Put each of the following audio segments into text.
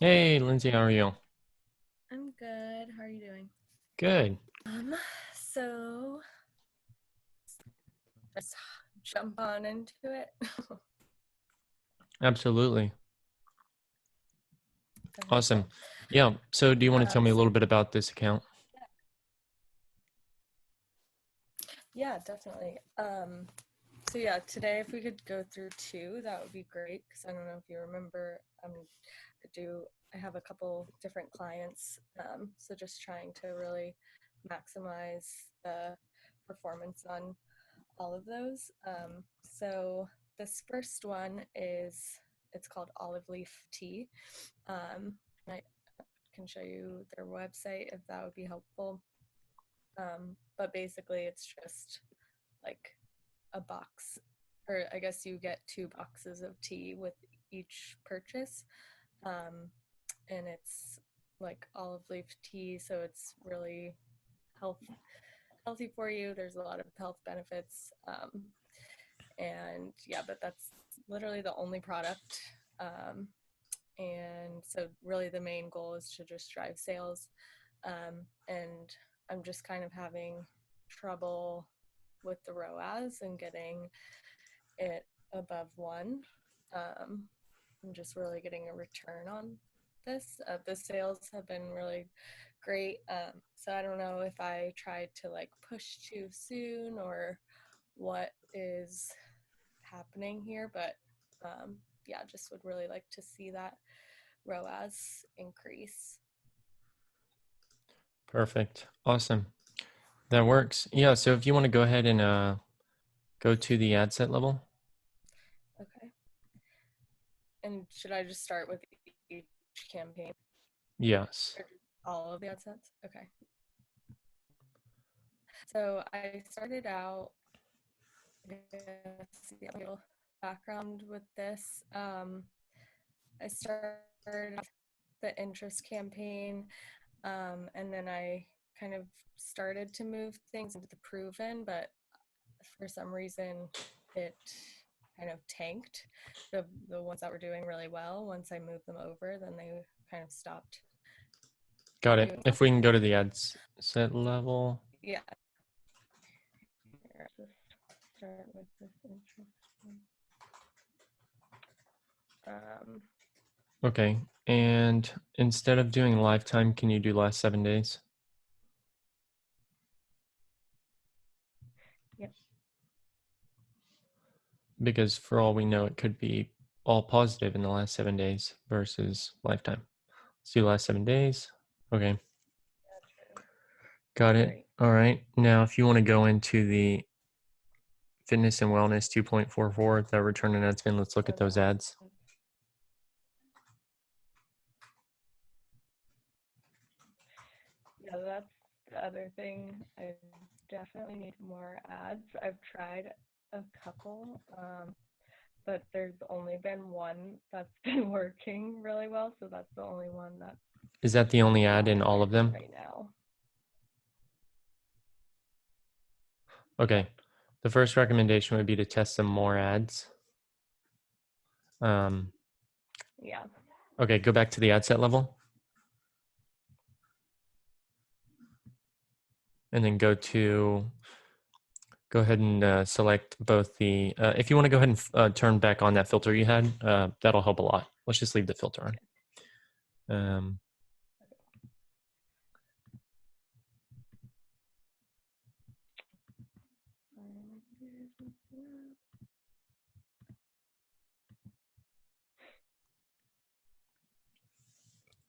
Hey, Lindsay, how are you? I'm good. How are you doing? Good. Um, so let's jump on into it. Absolutely. Okay, Awesome. cool. Yeah. So do you want to tell me a So little bit about this account? yeah, definitely. So yeah, today if we could go through two, that would be great because I don't know if you remember, I have a couple different clients, so just trying to really maximize the performance on all of those. So this first one is it's called Olive Leaf Tea. I can show you their website if that would be helpful. But basically, it's just like a box, or I guess you get two boxes of tea with each purchase. Um, and it's like olive leaf tea, so it's really health healthy for you. There's a lot of health benefits. And yeah, but that's literally the only product. Um, and so really the main goal is to just drive sales. And I'm just kind of having trouble with the ROAS and getting it above one. um, I'm just really getting a return on this. The sales have been really great. So I don't know if I tried to like push too soon or what is happening here, but yeah, just would really like to see that ROAS increase. Perfect. Awesome. That works. Yeah. So if you want to go ahead and go to the ad set level. Okay. And should I just start with each campaign Yes. or all of the ad sets? Okay. So I started out, I guess, yeah, a little background with this. I started the interest campaign, and then I kind of started to move things into the proven, but for some reason it kind of tanked. The ones that were doing really well, once I moved them over, then they kind of stopped Got it. doing well. If we can go to the ads set level. Yeah. Here, just start with this interest one. Um, Okay. And instead of doing lifetime, can you do last 7 days? yeah. Because for all we know, it could be all positive in the last 7 days versus lifetime. Let's do last 7 days. Okay. Yeah, true. Got it. Great. All right. Now, if you want to go into the fitness and wellness 2.44, the return on ad spend, let's look Oh, at those that. ads. Yeah, that's the other thing. I definitely need more ads. I've tried a couple, but there's only been one that's been working really well, so that's the only one that's Is that the only ad in all of running them? right now. Okay. The first recommendation would be to test some more ads. Um, Yeah. okay, go back to the ad set level and then go ahead and select both the, if you want to go ahead and turn back on that filter you had, that'll help a lot. Let's just leave the filter on. Um,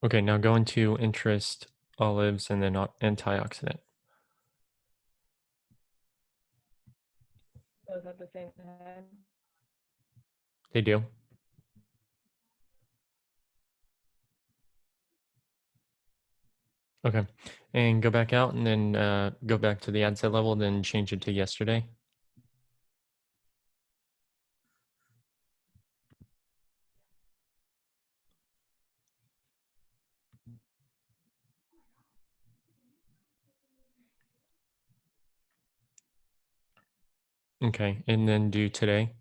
okay, now go into interest, olives, and then antioxidant. Those at the same time. They do. Okay. And go back out and then go back to the ad set level, then change it to yesterday. Okay. And then do today.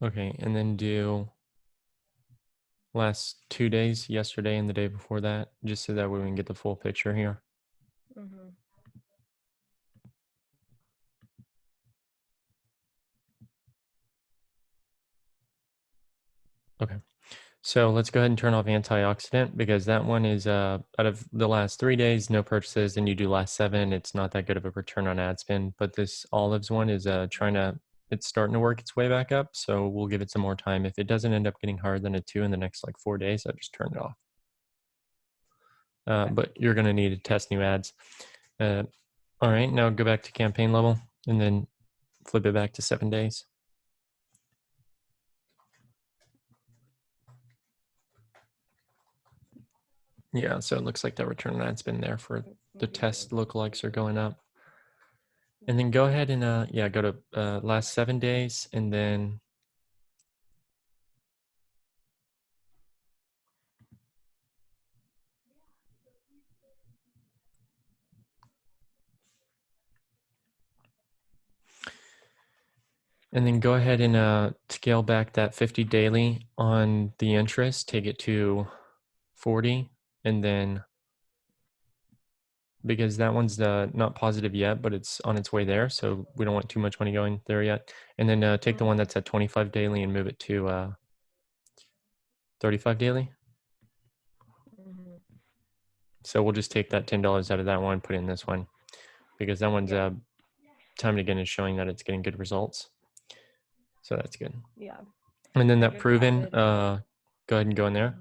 Okay, and then do last 2 days, yesterday and the day before that, just so that way we can get the full picture here. Mm-hmm. Okay. So let's go ahead and turn off antioxidant because that one is out of the last 3 days, no purchases, and you do last 7, it's not that good of a return on ad spend. But this olives one is it's starting to work its way back up. So we'll give it some more time. If it doesn't end up getting higher than a 2 in the next like 4 days, I just turn it off. Okay. But you're going to need to test new ads. All right, now go back to campaign level and then flip it back to 7 days. Yeah, so it looks like that return on ad spend there for the test lookalikes are going up. And then go ahead and go to last 7 days and then go ahead and scale back that 50 daily on the interest, take it to 40, and then because that one's not positive yet, but it's on its way there, so we don't want too much money going there yet. And then take the one that's at 25 daily and move it to 35 daily. Mm-hmm. So we'll just take that $10 out of that one, put it in this one, because that one's time and again is showing that it's getting good results. So that's good. Yeah. And then I that just proven, added, go ahead and go in there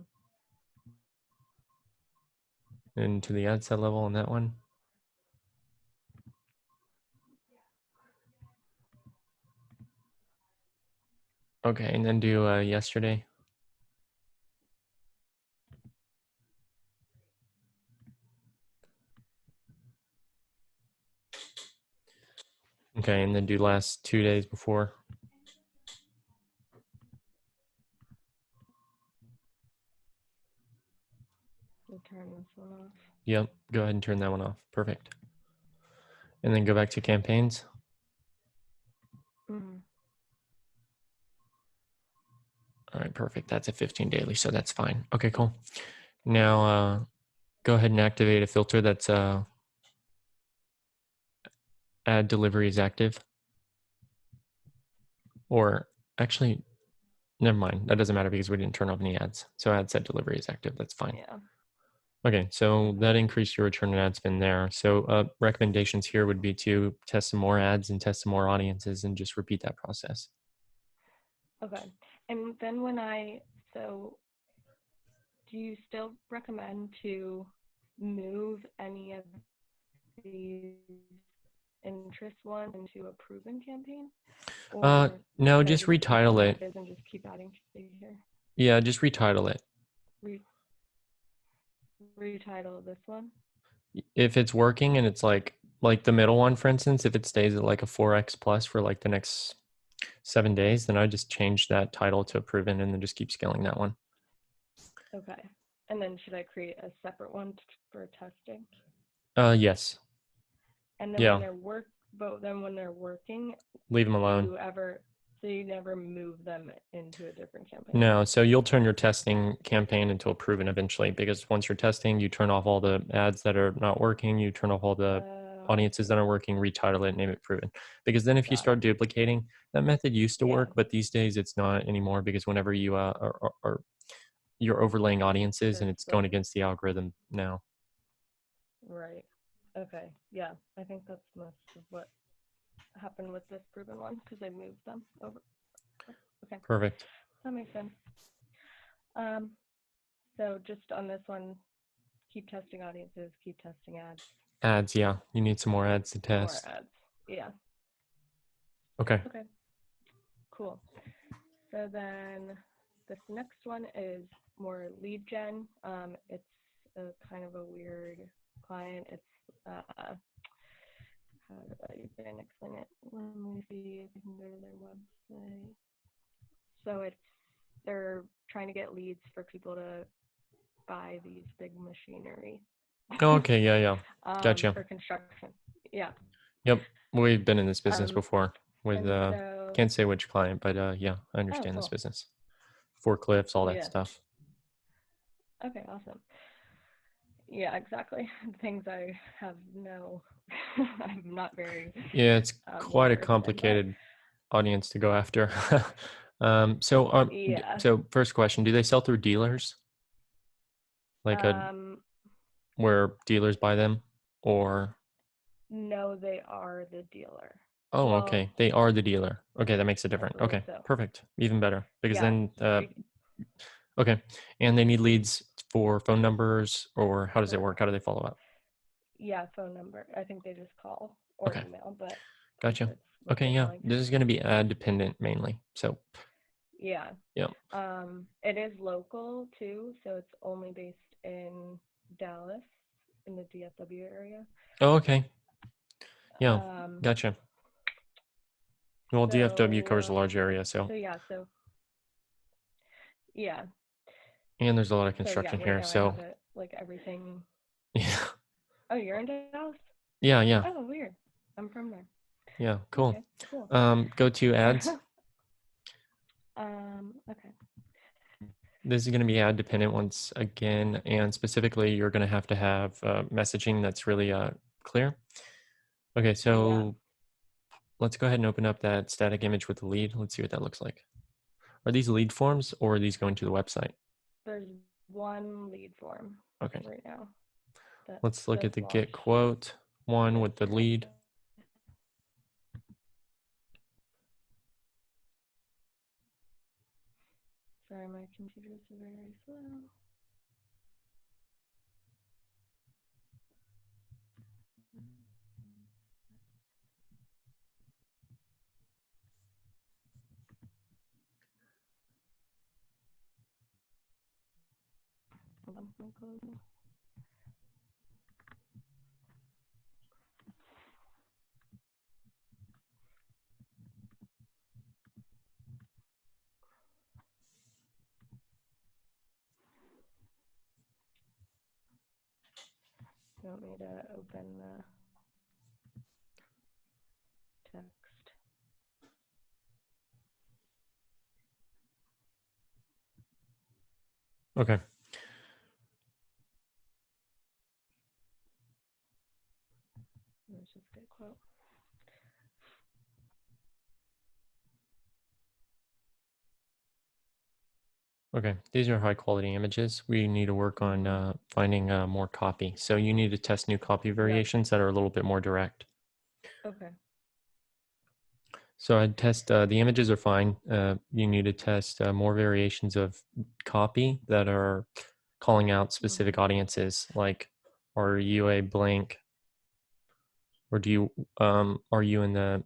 into the ad set level on that one. Okay, and then do yesterday. Okay, and then do last 2 days before. turn this one off. Yep, go ahead and turn that one off. Perfect. And then go back to campaigns. Mm-hmm. All right, perfect. That's a 15 daily, so that's fine. Okay, cool. Now go ahead and activate a filter that's ad delivery is active. Or actually, never mind. That doesn't matter because we didn't turn off any ads. So ad set delivery is active. That's fine. Yeah. Okay, so that increased your return on ad spend there. So recommendations here would be to test some more ads and test some more audiences and just repeat that process. Okay. And then do you still recommend to move any of these interest ones into a proven campaign? Or no, should I just just keep retitle them it. as is and just keep adding here? Yeah, just retitle it. Retitle this one? If it's working and it's like the middle one, for instance, if it stays at like a 4x plus for like the next 7 days, then I just change that title to proven and then just keep scaling that one. Okay. And then should I create a separate one for testing? Yes. And then Yeah. when they're working, Leave them alone. you never move them into a different campaign? No, so you'll turn your testing campaign into a proven eventually because once you're testing, you turn off all the ads that are not working, you turn off all the audiences that are working, retitle it, name it proven. Because then if you start duplicating, that method used to work, but these days it's not anymore because whenever you you're overlaying audiences and it's going against the algorithm now. Right. Okay. Yeah, I think that's most of what happened with this proven one because I moved them over. Okay. Perfect. That makes sense. So just on this one, keep testing audiences, keep testing ads. Ads, yeah. You need some more ads to test. More ads. Yeah. Okay. Okay. Cool. So then this next one is more lead gen. It's a kind of a weird client. It's how do I even explain it? Let me see if I can go to their website. So they're trying to get leads for people to buy these big machinery. Oh, okay, yeah. Gotcha. For construction. Yeah. Yep. We've been in this business before with can't say which client, but yeah, I understand this cool. business. Forklifts, all that Yeah. stuff. Okay, awesome. Yeah, exactly. Things I have no, I'm not very Yeah, it's well quite a versed in, but complicated audience to go after. yeah. So first question, do they sell through dealers? Like Um, where dealers buy them, or no, they are the dealer. oh, Well, okay, they are the dealer. Okay, that makes it I different. believe Okay, so. perfect. Even better because Yeah. then be- okay, and they need leads for phone numbers, or how does it work? How do they follow up? Yeah, phone number. I think they just call or Okay, email, but pretty gotcha. sure it's what Okay, they're yeah, calling. this is going to be ad dependent mainly. So Yeah. yeah. It is local too, so it's only based in Dallas, in the DFW area. Oh, okay. Yeah, Um, gotcha. Well, DFW covers a so large area, so yeah. and there's a lot of So yeah, construction right here, now I have so it like everything. yeah, Oh, you're in Dallas? yeah, yeah, Oh, weird. I'm from there. yeah. Cool. Okay, cool. Go to ads. Okay. This is going to be ad dependent once again, and specifically, you're going to have messaging that's really clear. Okay, Yeah. so let's go ahead and open up that static image with the lead. Let's see what that looks like. Are these lead forms or are these going to the website? There's one lead form Okay, right now that let's look just at the get launched quote one with the yesterday. lead. Sorry, my computer's very slow. Hold on, I'm closing. You want me to open the text? Okay. Let's just get a quote. Okay, these are high quality images. We need to work on finding more copy. So you need to test new copy variations that are a little bit more direct. Okay. So I'd test, the images are fine. You need to test more variations of copy that are calling out specific audiences, like are you a blank, or are you in the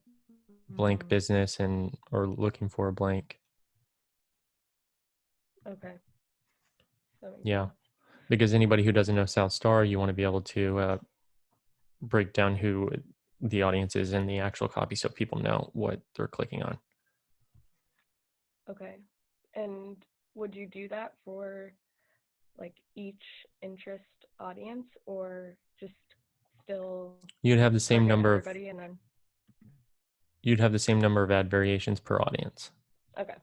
blank business and or looking for a blank? Okay. That makes Yeah, sense. because anybody who doesn't know South Star, you want to be able to break down who the audience is in the actual copy so people know what they're clicking on. Okay. And would you do that for like each interest audience or just still You'd have the same target number of everybody and then ad variations per audience. okay.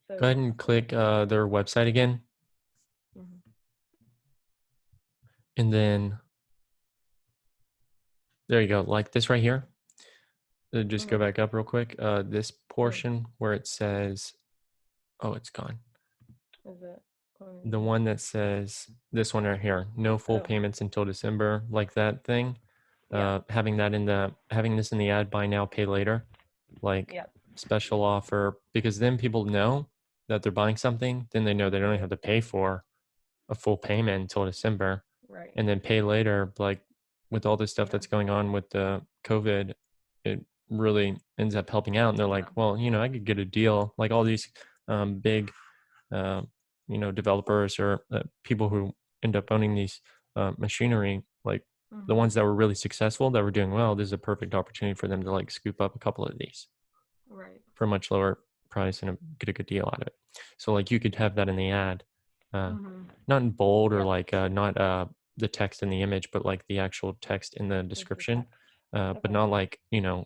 So Go ahead and click their website again, and then there you go, like this right here. Just go back up real quick. This portion where it says, oh, it's gone. Is it The one that says, this one right here, no full payments until December, like that thing. Having this in the ad, buy now, pay later, like special offer, because then people know that they're buying something. Then they know they don't have to pay for a full payment until December, Right. and then pay later. Like with all this stuff that's going on with the COVID, it really ends up helping out. And they're like, well, I could get a deal. Like all these big, developers or people who end up owning these machinery, like the ones that were really successful, that were doing well. This is a perfect opportunity for them to like scoop up a couple of these for a much lower price and get a good deal out of it. So like you could have that in the ad, not in bold or like not the text in the image, but like the actual text in the description. but not like,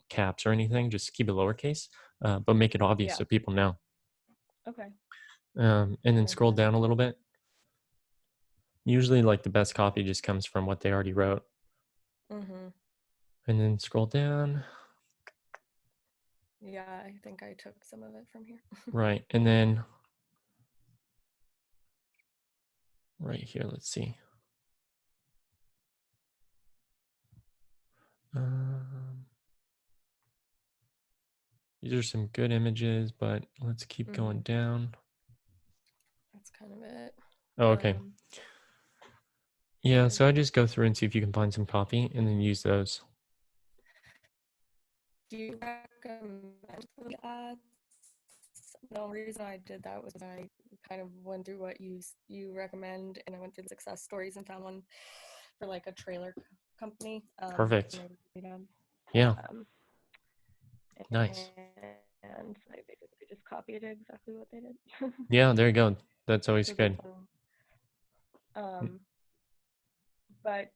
caps or anything. Just keep it lowercase, but make it obvious Yeah. so people know. Okay. And then scroll Perfect. down a little bit. Usually, like the best copy just comes from what they already wrote. Mm-hmm. And then scroll down. Yeah, I think I took some of it from here. Right. And then right here, let's see. These are some good images, but let's keep going down. That's kind of it. Oh, okay. Yeah, so I just go through and see if you can find some copy and then use those. Do you recommend the ads? The only reason I did that was I kind of went through what you recommend, and I went through the success stories and found one for like a trailer company. Perfect. Yeah. Nice. And I basically just copied exactly what they did. Yeah, there you go. That's always good. But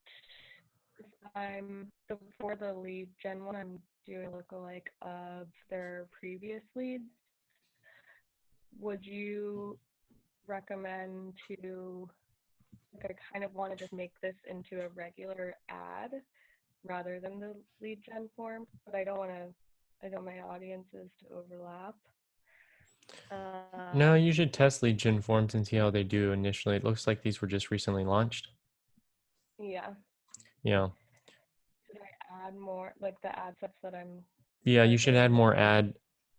so for the lead gen one, I'm doing a lookalike of their previous leads. Would you recommend to, like, I kind of want to just make this into a regular ad rather than the lead gen form, but I don't my audiences to overlap. No, you should test lead gen forms and see how they do initially. It looks like these were just recently launched. Yeah. Yeah. Should I add more, like the ad sets that I'm... Yeah, you should add more ad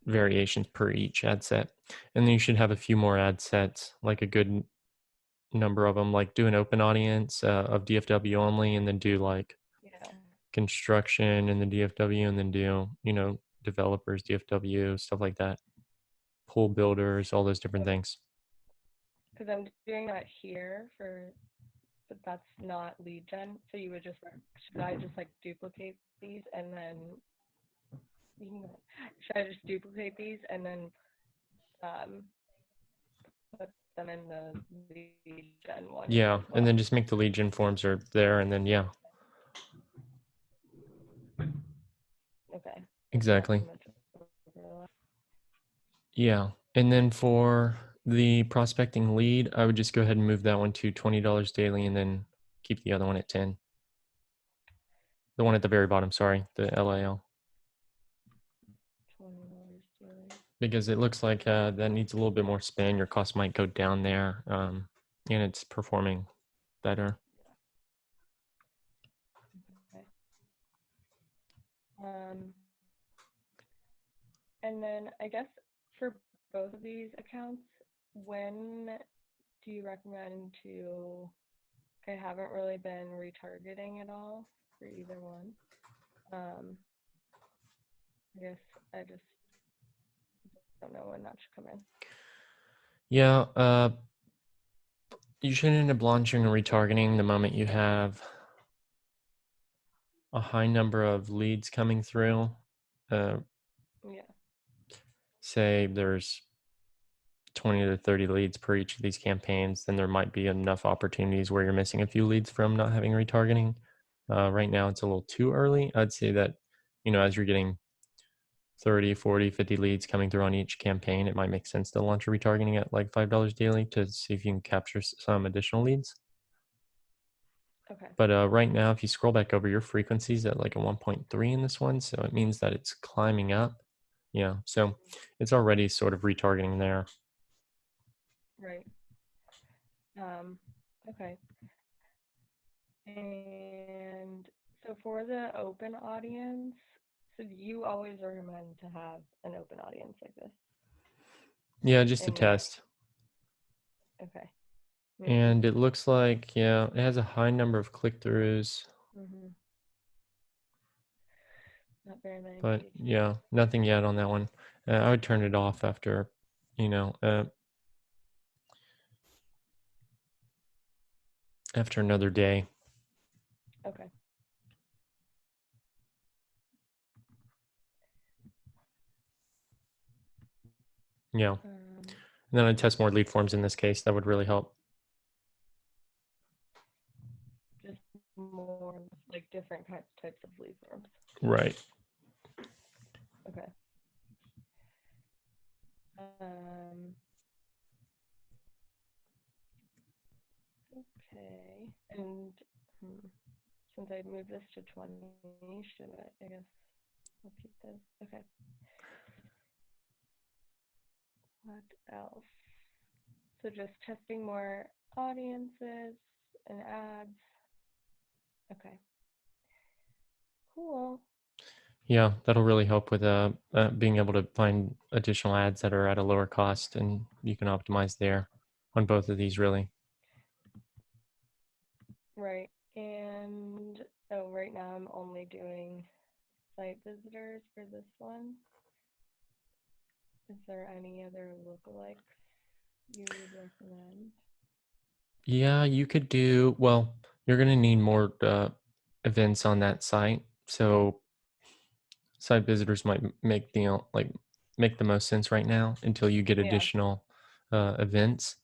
variations per each ad set. And then you should have a few more ad sets, like a good number of them, like do an open audience of DFW only, and then do like construction and the DFW, and then do, developers, DFW, stuff like that. Pool builders, all those different things. Because I'm doing that here but that's not lead gen. So you would should I just like duplicate these and then, should I just duplicate these and then put them in the lead gen one? Yeah, and then just make the lead gen forms are there, and then yeah. Okay. Exactly. Yeah, and then for the prospecting lead, I would just go ahead and move that one to $20 daily, and then keep the other one at 10. The one at the very bottom, sorry, the LAL. Because it looks like that needs a little bit more spin. Your cost might go down there, and it's performing better. And then I guess for both of these accounts, when do you recommend to... I haven't really been retargeting at all for either one. I guess I just don't know when that should come in. Yeah, you should end up launching and retargeting the moment you have a high number of leads coming through. Say there's 20 to 30 leads per each of these campaigns, then there might be enough opportunities where you're missing a few leads from not having retargeting. Right now, it's a little too early. I'd say that, as you're getting 30, 40, 50 leads coming through on each campaign, it might make sense to launch a retargeting at like $5 daily to see if you can capture some additional leads. Okay. But right now, if you scroll back over, your frequency's at like a 1.3 in this one, so it means that it's climbing up. Yeah, so it's already sort of retargeting there. Right. Okay. And so for the open audience, so you always recommend to have an open audience like this? Yeah, just a test. Okay. And it looks like, yeah, it has a high number of click-throughs. Not very many. But yeah, nothing yet on that one. I would turn it off after, after another day. Okay. Yeah. And then I'd test more lead forms in this case. That would really help. Just more like different types of lead forms. Right. Okay. Okay. And since I moved this to 20, should I guess I'll keep this. Okay. What else? So just testing more audiences and ads. Okay. Cool. Yeah, that'll really help with being able to find additional ads that are at a lower cost, and you can optimize there on both of these, really. Right. And right now I'm only doing site visitors for this one. Is there any other lookalikes you would recommend? Yeah, you could do, well, you're going to need more events on that site. So site visitors might make make the most sense right now until you get Yeah. additional events.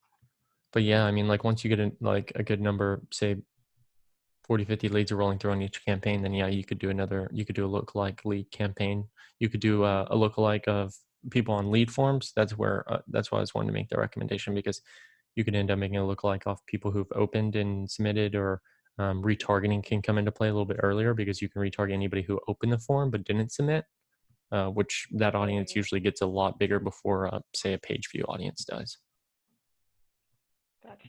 But yeah, I mean, like once you get a good number, say 40, 50 leads are rolling through on each campaign, then yeah, you could do a lookalike lead campaign. You could do a lookalike of people on lead forms. That's why I was wanting to make the recommendation, because you could end up making a lookalike off people who've opened and submitted, or retargeting can come into play a little bit earlier, because you can retarget anybody who opened the form but didn't submit, which that audience usually gets a lot bigger before, say, a page view audience does. Gotcha.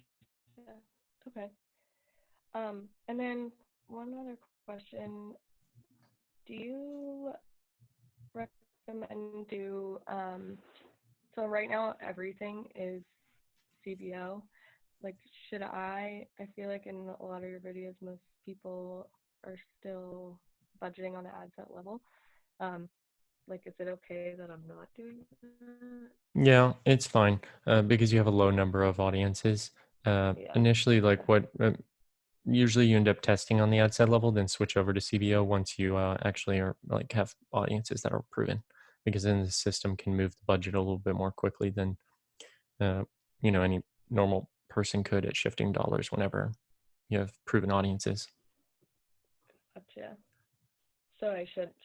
Okay. And then one other question. Do you recommend so right now everything is CBO. Like, I feel like in a lot of your videos, most people are still budgeting on the ad set level. Like, is it okay that I'm not doing that? Yeah, it's fine, because you have a low number of audiences. Yeah. Initially, usually you end up testing on the ad set level, then switch over to CBO once you actually have audiences that are proven, because then the system can move the budget a little bit more quickly than any normal person could at shifting dollars whenever you have proven audiences. Gotcha. So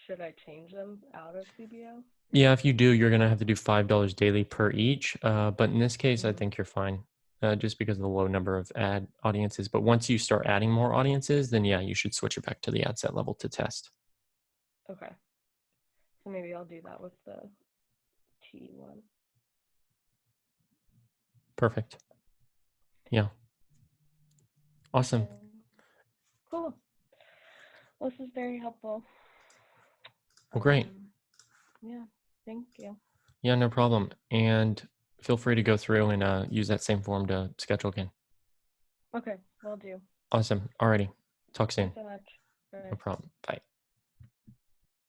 should I change them out of CBO? Yeah, if you do, you're gonna have to do $5 daily per each. But in this case, I think you're fine, just because of the low number of ad audiences. But once you start adding more audiences, then yeah, you should switch it back to the ad set level to test. Okay. So maybe I'll do that with the T one. Perfect. Yeah. Awesome. Cool. Well, this is very helpful. Well, great. Yeah, thank you. Yeah, no problem. And feel free to go through and use that same form to schedule again. Okay, will do. Awesome. Alrighty. Talk soon. Thanks so much. No problem. Bye.